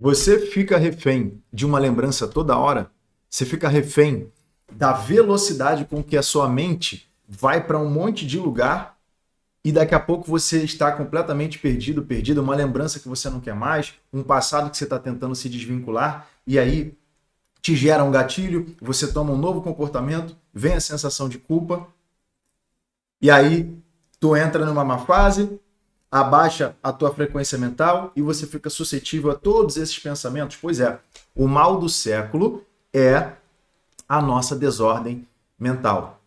Você fica refém de uma lembrança toda hora? Você fica refém da velocidade com que a sua mente vai para um monte de lugar e daqui a pouco você está completamente perdido, uma lembrança que você não quer mais, um passado que você está tentando se desvincular e aí te gera um gatilho, você toma um novo comportamento, vem a sensação de culpa e aí tu entra numa má fase, abaixa a tua frequência mental e você fica suscetível a todos esses pensamentos. Pois é, o mal do século é a nossa desordem mental.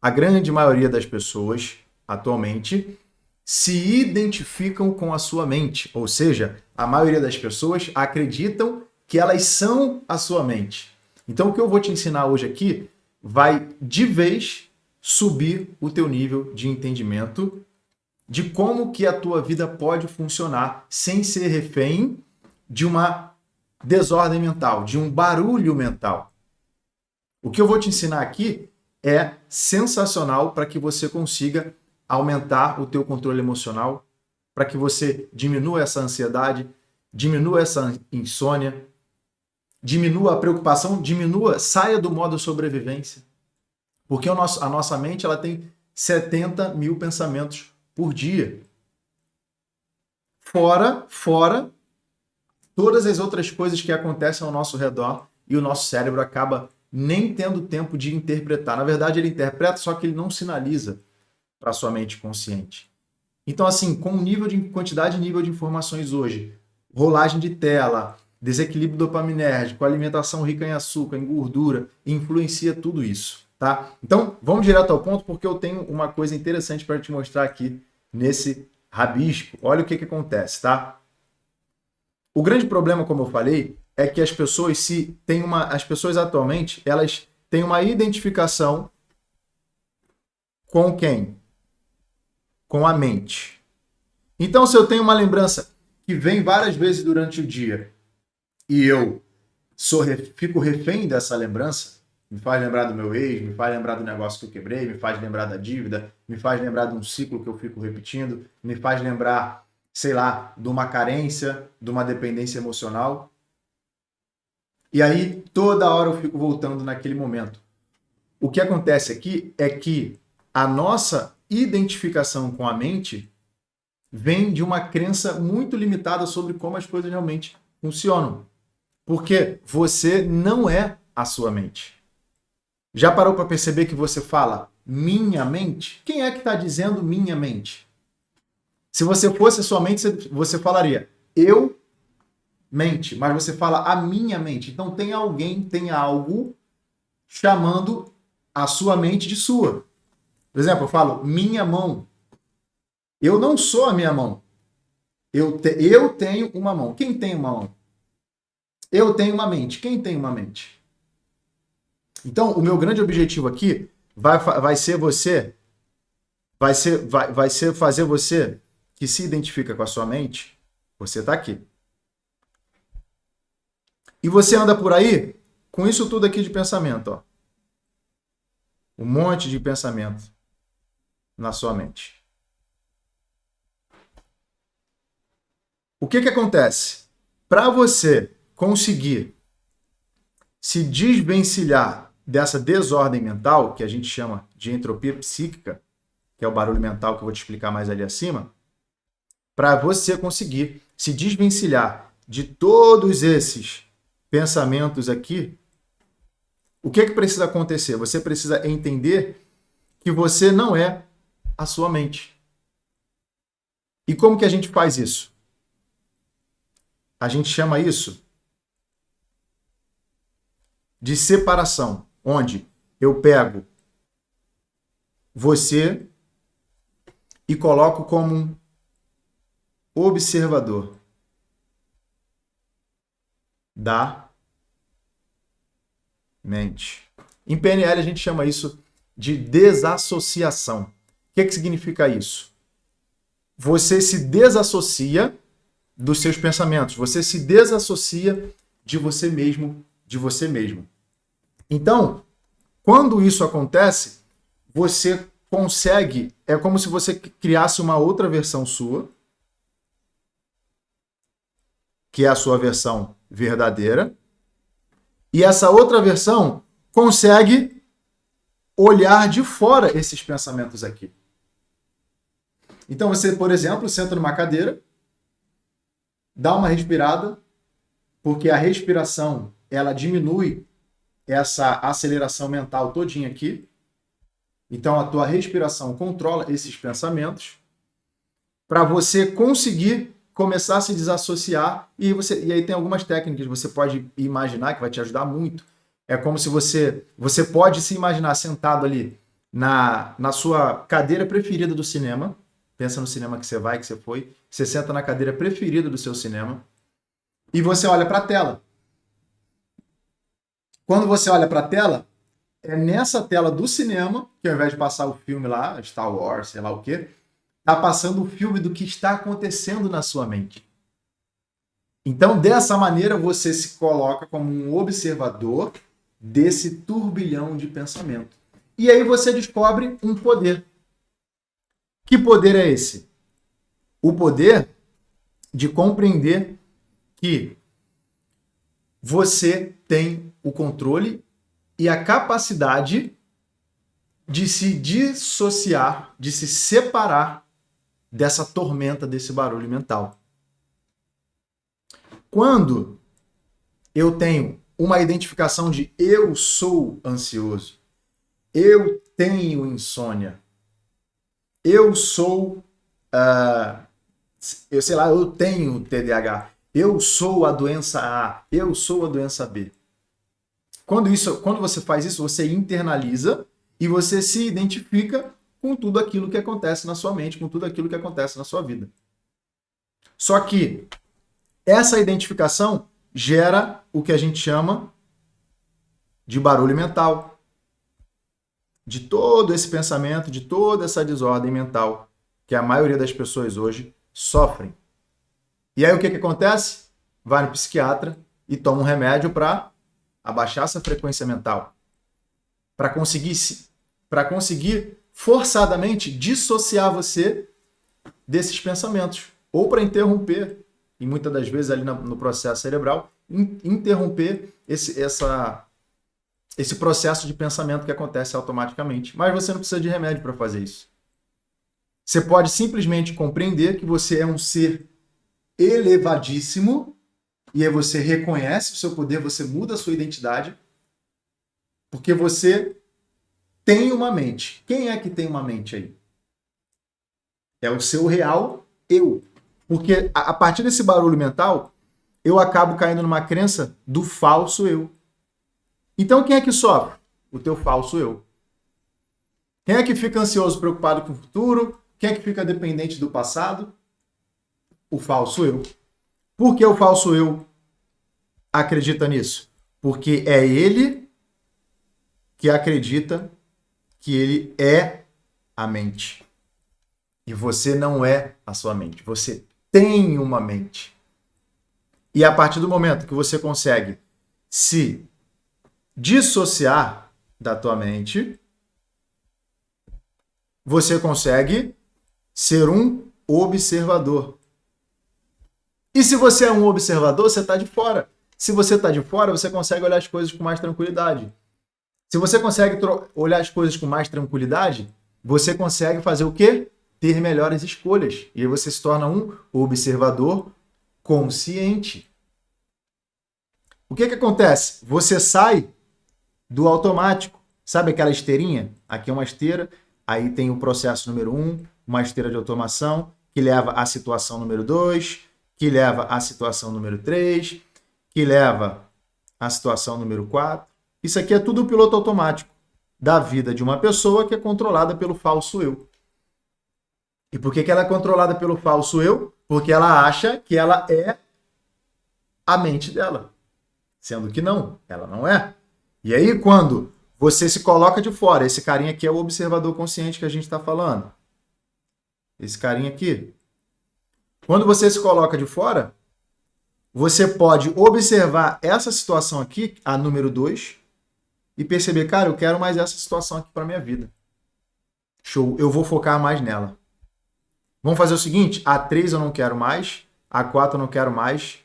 A grande maioria das pessoas, atualmente, se identificam com a sua mente. Ou seja, a maioria das pessoas acreditam que elas são a sua mente. Então, o que eu vou te ensinar hoje aqui vai, de vez, subir o teu nível de entendimento de como que a tua vida pode funcionar sem ser refém de uma desordem mental, de um barulho mental. O que eu vou te ensinar aqui é sensacional para que você consiga aumentar o teu controle emocional, para que você diminua essa ansiedade, diminua essa insônia, diminua a preocupação, saia do modo sobrevivência. Porque a nossa mente ela tem 70 mil pensamentos por dia. Fora todas as outras coisas que acontecem ao nosso redor e o nosso cérebro acaba nem tendo tempo de interpretar. Na verdade, ele interpreta, só que ele não sinaliza para a sua mente consciente. Então, assim, com quantidade e nível de informações hoje, rolagem de tela, desequilíbrio dopaminérgico, alimentação rica em açúcar, em gordura, influencia tudo isso, tá? Então, vamos direto ao ponto, porque eu tenho uma coisa interessante para te mostrar aqui nesse rabisco. Olha o que acontece, tá? O grande problema, como eu falei, é que as pessoas atualmente, elas têm uma identificação com quem? Com a mente. Então, se eu tenho uma lembrança que vem várias vezes durante o dia e eu fico refém dessa lembrança, me faz lembrar do meu ex, me faz lembrar do negócio que eu quebrei, me faz lembrar da dívida, me faz lembrar de um ciclo que eu fico repetindo, me faz lembrar, sei lá, de uma carência, de uma dependência emocional. E aí, toda hora eu fico voltando naquele momento. O que acontece aqui é que a nossa identificação com a mente vem de uma crença muito limitada sobre como as coisas realmente funcionam. Porque você não é a sua mente. Já parou para perceber que você fala minha mente? Quem é que está dizendo minha mente? Se você fosse a sua mente, você falaria eu mente, mas você fala a minha mente. Então tem alguém, tem algo chamando a sua mente de sua. Por exemplo, eu falo minha mão. Eu não sou a minha mão. Eu tenho uma mão. Quem tem uma mão? Eu tenho uma mente. Quem tem uma mente? Então, o meu grande objetivo aqui vai ser fazer você que se identifica com a sua mente, você está aqui. E você anda por aí com isso tudo aqui de pensamento, ó. Um monte de pensamento na sua mente. O que acontece? Para você conseguir se desvencilhar dessa desordem mental, que a gente chama de entropia psíquica, que é o barulho mental que eu vou te explicar mais ali acima, para você conseguir se desvencilhar de todos esses pensamentos aqui, o que precisa acontecer? Você precisa entender que você não é a sua mente. E como que a gente faz isso? A gente chama isso de separação, onde eu pego você e coloco como um observador da mente. Em PNL a gente chama isso de desassociação. O que significa isso? Você se desassocia dos seus pensamentos, você se desassocia de você mesmo, de você mesmo. Então, quando isso acontece, você consegue, é como se você criasse uma outra versão sua, que é a sua versão verdadeira, e essa outra versão consegue olhar de fora esses pensamentos aqui. Então você, por exemplo, senta numa cadeira, dá uma respirada, porque a respiração, ela diminui essa aceleração mental todinha aqui. Então a tua respiração controla esses pensamentos para você conseguir começar a se desassociar. E aí tem algumas técnicas que você pode imaginar que vai te ajudar muito. É como se você pode se imaginar sentado ali na sua cadeira preferida do cinema. Pensa no cinema que você vai, que você foi. Você senta na cadeira preferida do seu cinema e você olha para a tela. Quando você olha para a tela, é nessa tela do cinema que ao invés de passar o filme lá, Star Wars, sei lá o quê, tá passando o filme do que está acontecendo na sua mente. Então, dessa maneira, você se coloca como um observador desse turbilhão de pensamento. E aí você descobre um poder. Que poder é esse? O poder de compreender que você tem o controle e a capacidade de se dissociar, de se separar dessa tormenta, desse barulho mental. Quando eu tenho uma identificação de eu sou ansioso, eu tenho insônia, eu sou, eu tenho TDAH, eu sou a doença A, eu sou a doença B. Quando você faz isso, você internaliza e você se identifica com tudo aquilo que acontece na sua mente, com tudo aquilo que acontece na sua vida. Só que essa identificação gera o que a gente chama de barulho mental. De todo esse pensamento, de toda essa desordem mental que a maioria das pessoas hoje sofrem. E aí o que acontece? Vai no psiquiatra e toma um remédio para abaixar essa frequência mental. Para conseguir forçadamente dissociar você desses pensamentos. Ou para interromper, e muitas das vezes ali no processo cerebral, interromper esse processo de pensamento que acontece automaticamente. Mas você não precisa de remédio para fazer isso. Você pode simplesmente compreender que você é um ser elevadíssimo e aí você reconhece o seu poder, você muda a sua identidade, porque você tem uma mente. Quem é que tem uma mente aí? É o seu real eu. Porque a partir desse barulho mental, eu acabo caindo numa crença do falso eu. Então quem é que sofre? O teu falso eu. Quem é que fica ansioso, preocupado com o futuro? Quem é que fica dependente do passado? O falso eu. Por que o falso eu acredita nisso? Porque é ele que acredita que ele é a mente. E você não é a sua mente. Você tem uma mente. E a partir do momento que você consegue se dissociar da tua mente, você consegue ser um observador. E se você é um observador, você está de fora. Se você está de fora, você consegue olhar as coisas com mais tranquilidade. Se você consegue olhar as coisas com mais tranquilidade, você consegue fazer o quê? Ter melhores escolhas. E aí você se torna um observador consciente. O que acontece? Você sai do automático. Sabe aquela esteirinha? Aqui é uma esteira, aí tem o processo número 1, uma esteira de automação, que leva à situação número 2, que leva à situação número 3, que leva à situação número 4. Isso aqui é tudo o piloto automático da vida de uma pessoa que é controlada pelo falso eu. E por que ela é controlada pelo falso eu? Porque ela acha que ela é a mente dela. Sendo que não, ela não é. E aí, quando você se coloca de fora, esse carinha aqui é o observador consciente que a gente está falando. Esse carinha aqui. Quando você se coloca de fora, você pode observar essa situação aqui, a número 2, e perceber, cara, eu quero mais essa situação aqui para minha vida. Show, eu vou focar mais nela. Vamos fazer o seguinte, a 3 eu não quero mais, a 4 eu não quero mais,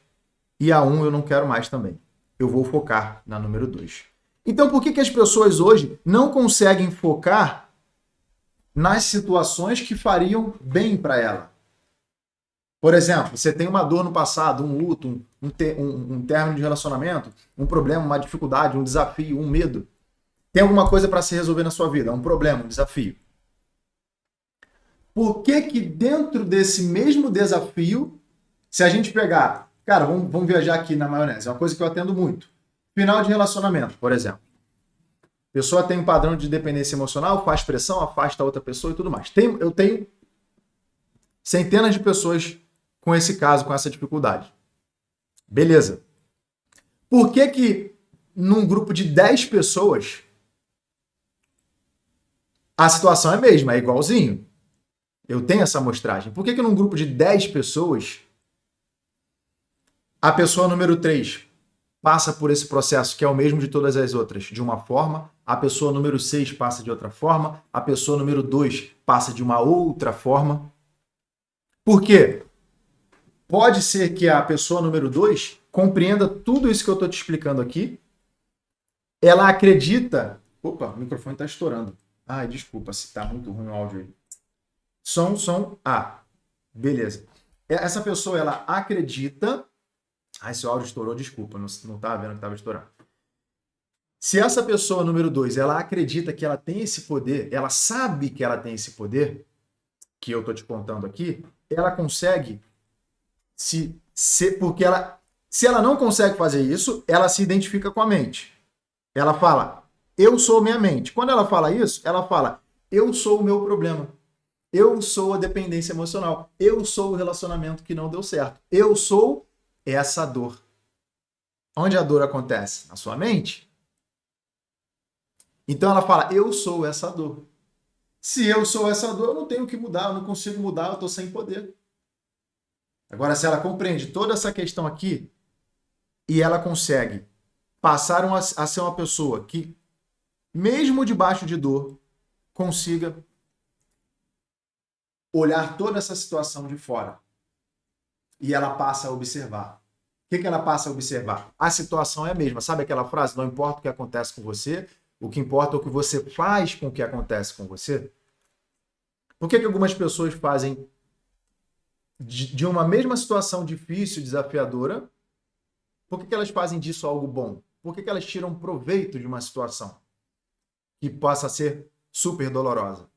e a 1 eu não quero mais também. Eu vou focar na número 2. Então, por que as pessoas hoje não conseguem focar nas situações que fariam bem para ela? Por exemplo, você tem uma dor no passado, um luto, um término de relacionamento, um problema, uma dificuldade, um desafio, um medo. Tem alguma coisa para se resolver na sua vida, um problema, um desafio. Por que dentro desse mesmo desafio, se a gente pegar... Cara, vamos viajar aqui na maionese. É uma coisa que eu atendo muito. Final de relacionamento, por exemplo. A pessoa tem um padrão de dependência emocional, faz pressão, afasta a outra pessoa e tudo mais. Eu tenho centenas de pessoas com esse caso, com essa dificuldade. Beleza. Por que num grupo de 10 pessoas a situação é a mesma, é igualzinho? Eu tenho essa amostragem. Por que num grupo de 10 pessoas a pessoa número 3 passa por esse processo que é o mesmo de todas as outras, de uma forma, a pessoa número 6 passa de outra forma, a pessoa número 2 passa de uma outra forma? Por quê? Pode ser que a pessoa número 2 compreenda tudo isso que eu estou te explicando aqui. Ela acredita... Opa, o microfone está estourando. Ai, desculpa se está muito ruim o áudio aí. Som. Ah, beleza. Essa pessoa, ela acredita... Ah, esse áudio estourou, desculpa, não estava vendo que estava estourando. Se essa pessoa número 2, ela acredita que ela tem esse poder, ela sabe que ela tem esse poder, que eu estou te contando aqui, ela consegue porque se ela não consegue fazer isso, ela se identifica com a mente. Ela fala, eu sou minha mente. Quando ela fala isso, ela fala, eu sou o meu problema. Eu sou a dependência emocional. Eu sou o relacionamento que não deu certo. Eu sou essa dor. Onde a dor acontece? Na sua mente. Então ela fala, eu sou essa dor. Se eu sou essa dor, eu não tenho que mudar, eu não consigo mudar, eu estou sem poder. Agora, se ela compreende toda essa questão aqui e ela consegue passar a ser uma pessoa que, mesmo debaixo de dor, consiga olhar toda essa situação de fora. E ela passa a observar. O que ela passa a observar? A situação é a mesma. Sabe aquela frase? Não importa o que acontece com você, o que importa é o que você faz com o que acontece com você. Por que algumas pessoas fazem de uma mesma situação difícil, desafiadora, por que elas fazem disso algo bom? Por que elas tiram proveito de uma situação que possa ser super dolorosa?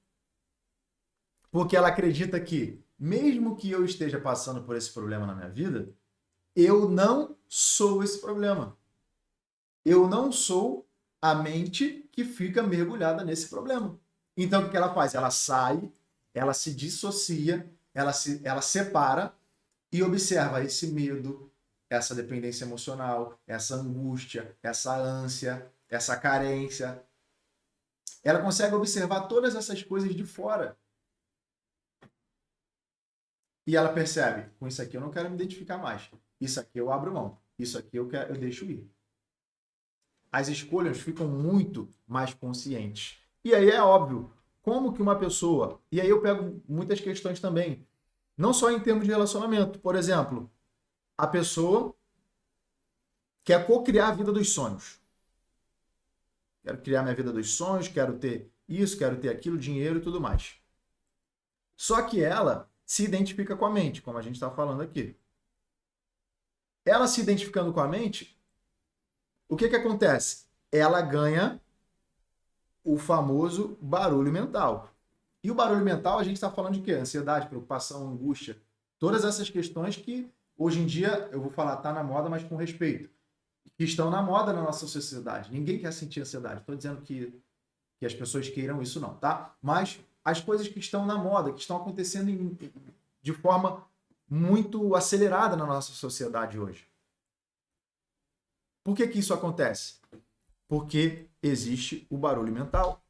Porque ela acredita que, mesmo que eu esteja passando por esse problema na minha vida, eu não sou esse problema. Eu não sou a mente que fica mergulhada nesse problema. Então, o que ela faz? Ela sai, ela se dissocia, ela separa e observa esse medo, essa dependência emocional, essa angústia, essa ânsia, essa carência. Ela consegue observar todas essas coisas de fora. E ela percebe, com isso aqui eu não quero me identificar mais. Isso aqui eu abro mão. Isso aqui eu deixo ir. As escolhas ficam muito mais conscientes. E aí é óbvio, como que uma pessoa... E aí eu pego muitas questões também. Não só em termos de relacionamento. Por exemplo, a pessoa quer co-criar a vida dos sonhos. Quero criar minha vida dos sonhos, quero ter isso, quero ter aquilo, dinheiro e tudo mais. Só que ela se identifica com a mente, como a gente está falando aqui. Ela se identificando com a mente, o que acontece? Ela ganha o famoso barulho mental. E o barulho mental, a gente está falando de quê? Ansiedade, preocupação, angústia. Todas essas questões que, hoje em dia, eu vou falar, tá na moda, mas com respeito. Que estão na moda na nossa sociedade. Ninguém quer sentir ansiedade. Estou dizendo que as pessoas queiram isso, não, tá? Mas as coisas que estão na moda, que estão acontecendo de forma muito acelerada na nossa sociedade hoje. Por que isso acontece? Porque existe o barulho mental.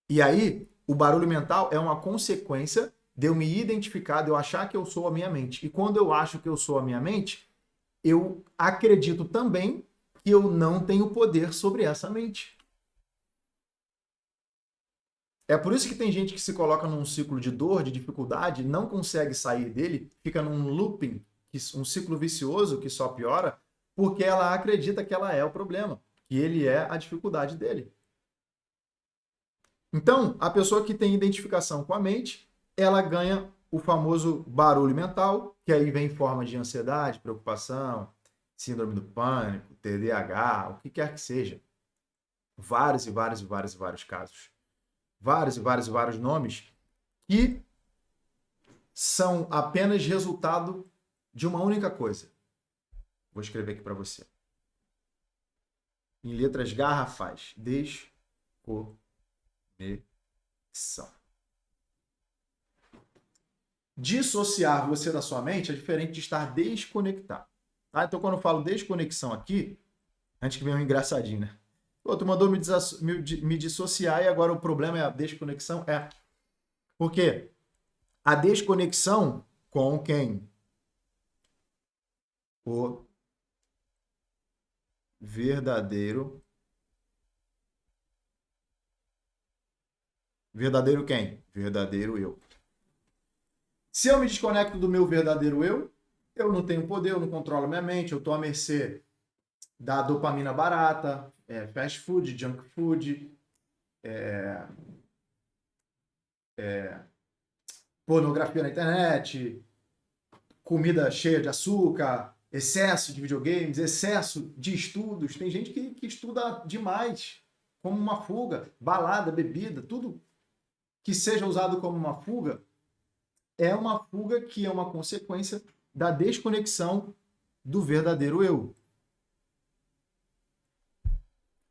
E aí, o barulho mental é uma consequência de eu me identificar, de eu achar que eu sou a minha mente. E quando eu acho que eu sou a minha mente, eu acredito também que eu não tenho poder sobre essa mente. É por isso que tem gente que se coloca num ciclo de dor, de dificuldade, não consegue sair dele, fica num looping um ciclo vicioso que só piora, porque ela acredita que ela é o problema, que ele é a dificuldade dele. Então, a pessoa que tem identificação com a mente, ela ganha o famoso barulho mental, que aí vem em forma de ansiedade, preocupação, síndrome do pânico, TDAH, o que quer que seja. Vários e vários e vários e vários casos. Vários e vários e vários nomes que são apenas resultado de uma única coisa. Vou escrever aqui para você. Em letras garrafais. Desconexão. Dissociar você da sua mente é diferente de estar desconectado. Tá? Então, quando eu falo desconexão aqui, antes que venha um engraçadinho, né? Pô, tu mandou me dissociar e agora o problema é a desconexão? É. Por quê? A desconexão com quem? O verdadeiro. Verdadeiro quem? Verdadeiro eu. Se eu me desconecto do meu verdadeiro eu não tenho poder, eu não controlo minha mente, eu estou à mercê da dopamina barata, fast food, junk food, pornografia na internet, comida cheia de açúcar, excesso de videogames, excesso de estudos. Tem gente que estuda demais, como uma fuga, balada, bebida, tudo que seja usado como uma fuga, é uma fuga que é uma consequência da desconexão do verdadeiro eu.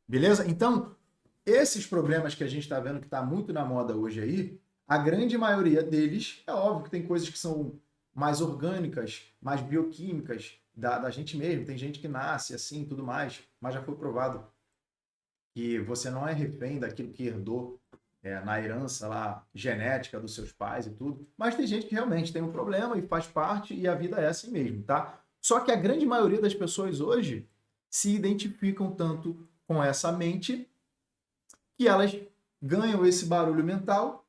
Beleza? Então, esses problemas que a gente está vendo que está muito na moda hoje aí, a grande maioria deles, é óbvio que tem coisas que são mais orgânicas, mais bioquímicas da gente mesmo. Tem gente que nasce assim e tudo mais, mas já foi provado que você não é refém daquilo que herdou na herança lá genética dos seus pais e tudo. Mas tem gente que realmente tem um problema e faz parte e a vida é assim mesmo, tá? Só que a grande maioria das pessoas hoje se identificam tanto com essa mente que elas ganham esse barulho mental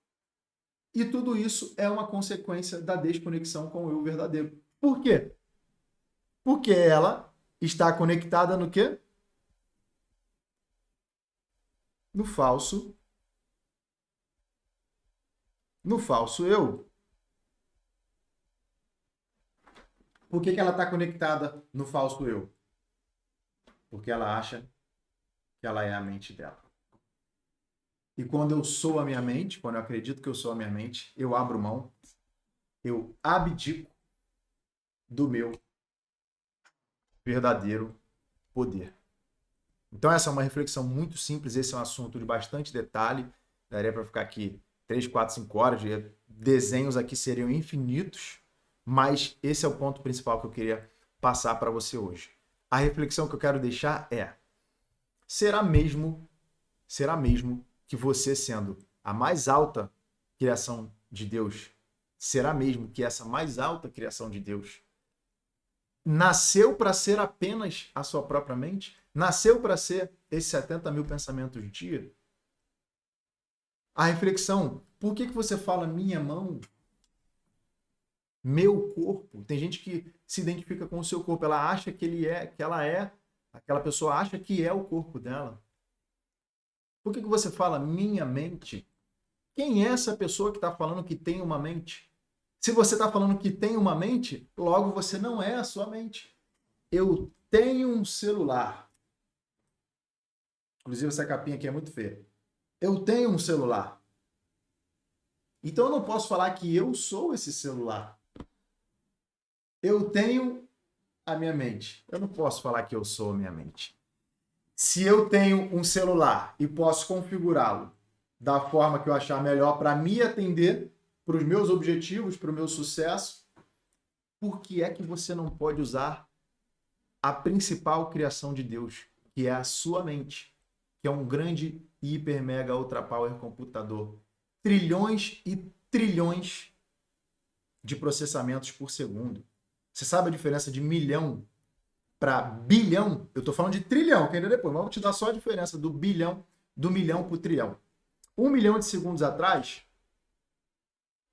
e tudo isso é uma consequência da desconexão com o eu verdadeiro. Por quê? Porque ela está conectada no quê? No falso eu. Por que ela está conectada no falso eu? Porque ela acha que ela é a mente dela. E quando eu sou a minha mente, quando eu acredito que eu sou a minha mente, eu abro mão, eu abdico do meu verdadeiro poder. Então essa é uma reflexão muito simples, esse é um assunto de bastante detalhe, daria para ficar aqui 3, 4, 5 horas, desenhos aqui seriam infinitos, mas esse é o ponto principal que eu queria passar para você hoje. A reflexão que eu quero deixar é: será mesmo que você, sendo a mais alta criação de Deus, será mesmo que essa mais alta criação de Deus nasceu para ser apenas a sua própria mente? Nasceu para ser esses 70 mil pensamentos dia? A reflexão: por que você fala minha mão, meu corpo? Tem gente que se identifica com o seu corpo, ela acha que aquela pessoa acha que é o corpo dela. Por que você fala minha mente? Quem é essa pessoa que está falando que tem uma mente? Se você está falando que tem uma mente, logo você não é a sua mente. Eu tenho um celular. Inclusive essa capinha aqui é muito feia. Eu tenho um celular. Então eu não posso falar que eu sou esse celular. Eu tenho a minha mente. Eu não posso falar que eu sou a minha mente. Se eu tenho um celular e posso configurá-lo da forma que eu achar melhor para me atender, para os meus objetivos, para o meu sucesso, por que é que você não pode usar a principal criação de Deus, que é a sua mente, que é um grande hiper mega ultra power computador, trilhões e trilhões de processamentos por segundo? Você sabe a diferença de milhão para bilhão? Eu estou falando de trilhão, que ainda depois, mas vou te dar só a diferença do bilhão, do milhão para o trilhão. 1 milhão de segundos atrás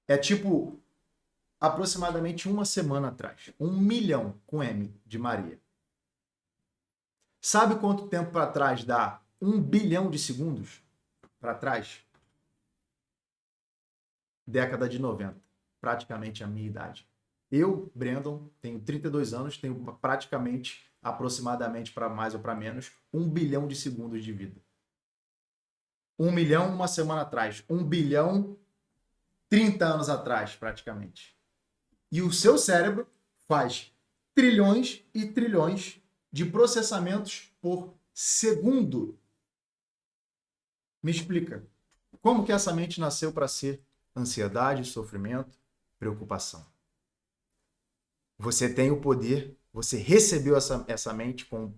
é tipo aproximadamente uma semana atrás. 1 milhão com M de Maria. Sabe quanto tempo para trás dá 1 bilhão de segundos para trás? Década de 90. Praticamente a minha idade. Eu, Brandon, tenho 32 anos, tenho praticamente, aproximadamente, para mais ou para menos, 1 bilhão de segundos de vida. 1 milhão uma semana atrás. 1 bilhão 30 anos atrás, praticamente. E o seu cérebro faz trilhões e trilhões de processamentos por segundo. Me explica, como que essa mente nasceu para ser ansiedade, sofrimento, preocupação? Você tem o poder, você recebeu essa mente com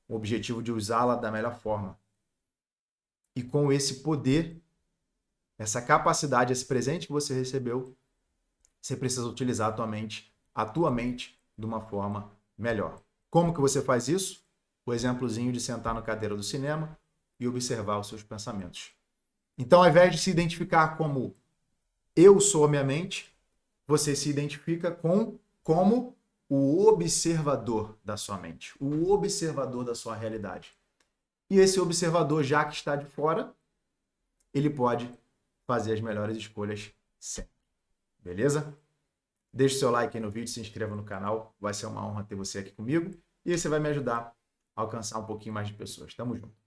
o objetivo de usá-la da melhor forma. E com esse poder, essa capacidade, esse presente que você recebeu, você precisa utilizar a tua mente de uma forma melhor. Como que você faz isso? O exemplozinho de sentar na cadeira do cinema e observar os seus pensamentos. Então, ao invés de se identificar como eu sou a minha mente, você se identifica como o observador da sua mente, o observador da sua realidade. E esse observador, já que está de fora, ele pode fazer as melhores escolhas sempre. Beleza? Deixe seu like aí no vídeo, se inscreva no canal. Vai ser uma honra ter você aqui comigo. E você vai me ajudar a alcançar um pouquinho mais de pessoas. Tamo junto.